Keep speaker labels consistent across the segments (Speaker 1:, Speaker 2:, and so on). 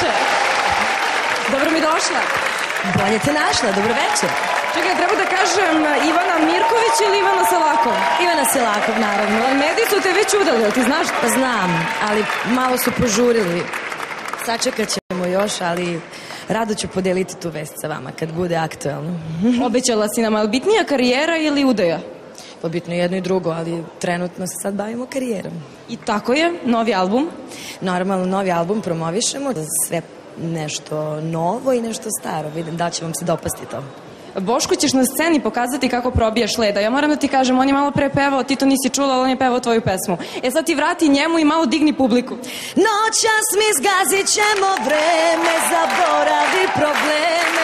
Speaker 1: veče. Dobro mi došla.
Speaker 2: Bolje te našla, dobro veče.
Speaker 1: Čekaj, treba da kažem Ivana Mirković ili Ivana Selakov?
Speaker 2: Ivana Selakov, naravno.
Speaker 1: Mediji su te već udali, jel ti znaš?
Speaker 2: Pa znam, ali malo su požurili. Sačekat ćemo još, ali rado ću podeliti tu vest sa vama kad bude aktuelno.
Speaker 1: Obećala si nam, ali bitnija karijera ili udaja?
Speaker 2: Pa bitno jedno i drugo, ali trenutno se sad bavimo karijerom.
Speaker 1: I tako je, novi album?
Speaker 2: Normalno, novi album promovišemo, sve nešto novo i nešto staro. Vidim da će vam se dopasti to.
Speaker 1: Bošku ćeš na sceni pokazati kako probijaš leda. Ja moram da ti kažem, on je malo pre pevao, ti to nisi čula, ali on je pevao tvoju pesmu. Sad ti vrati njemu i malo digni publiku.
Speaker 2: Noćas mi zgazit ćemo vreme, zaboravi probleme.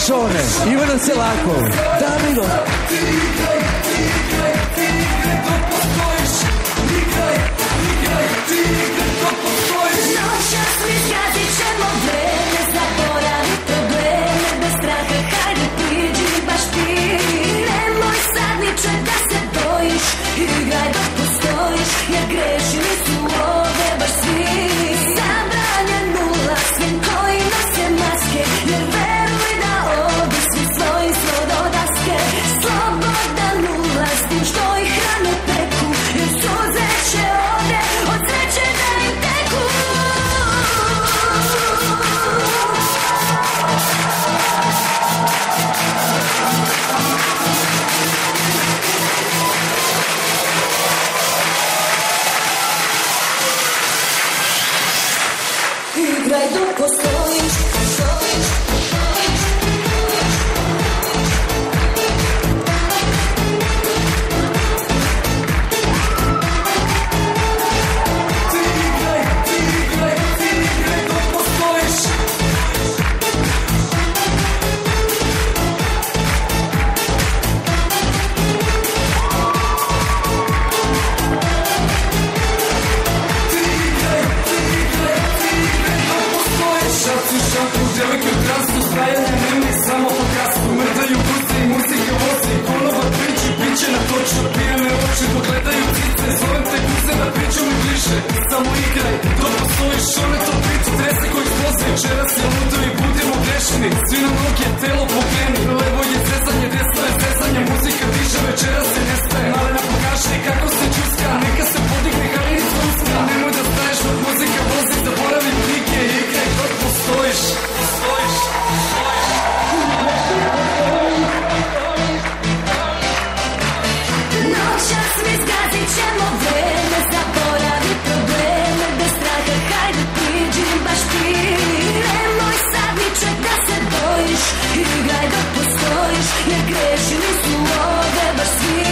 Speaker 3: Šone, Ivana Selakov, Damino.
Speaker 4: Noćas mi zgazit ćemo vreme, zaboravi probleme, bez straha hajde priđi baš ti. Nemoj sad ničeg da se bojiš, igraj dok postojiš, jer grešili su ovde baš svi. Zabranjen ulaz svim koji nose maske, jer veruj da ovde svi svoji smo do daske. Slobodan ulaz tim što ih hrane peku, jer suze će ovde od sreće da im teku. Igraj dok postojiš,
Speaker 5: devojke u transu, stajanje nema samo po kastu. Mrdaju guze i muzike voze i konova priči, biće na toču. Pijane oči dok gledaju cice, zovem te guze da priču mi bliže. Samo igraj, dok postojiš, one to priču, trese koji sloze. Večeras je ludo i budemo grešni, svi na noge, telo pokreni. Levo je zezanje, desno je zezanje, muzika diže, večeras se nestaje. Malena pokaži kako se čuska, neka se podigne halinica uska. Nemoj da staješ dok muzika vozi, zaboravi brige, igraj dok postojiš.
Speaker 4: noćas mi zgazit ćemo vreme, zaboravi probleme, bez straha hajde priđi baš ti. Nemoj sad ničeg da se bojiš, igraj dok postojiš, jer grešili su ovde baš svi.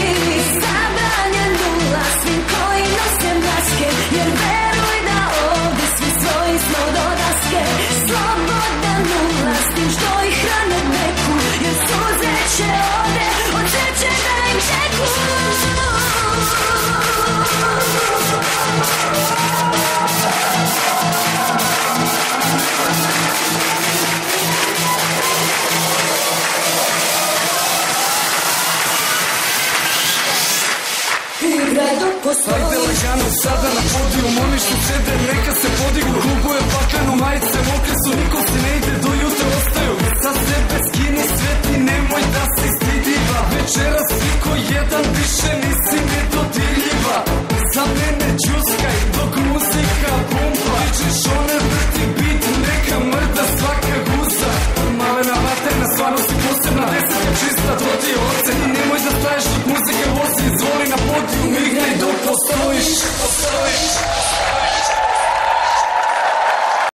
Speaker 4: Zabranjen ulaz svim koji nose maske, jer veruj da ovde svi svoji smo do daske. Slobodan ulaz tim što ih hrane neku, jer suze će ovde od sreće da im teku. Igraj dok postojiš.
Speaker 5: Ajde lagano, sada na podijum, oni što sede, neka se podignu. Klubuje pakleno, majice mokre su, niko se ne ide, do jutra ostaju. Sa sebe skini svetli, nemoj da si stidiva. Večeras svi ko jedan više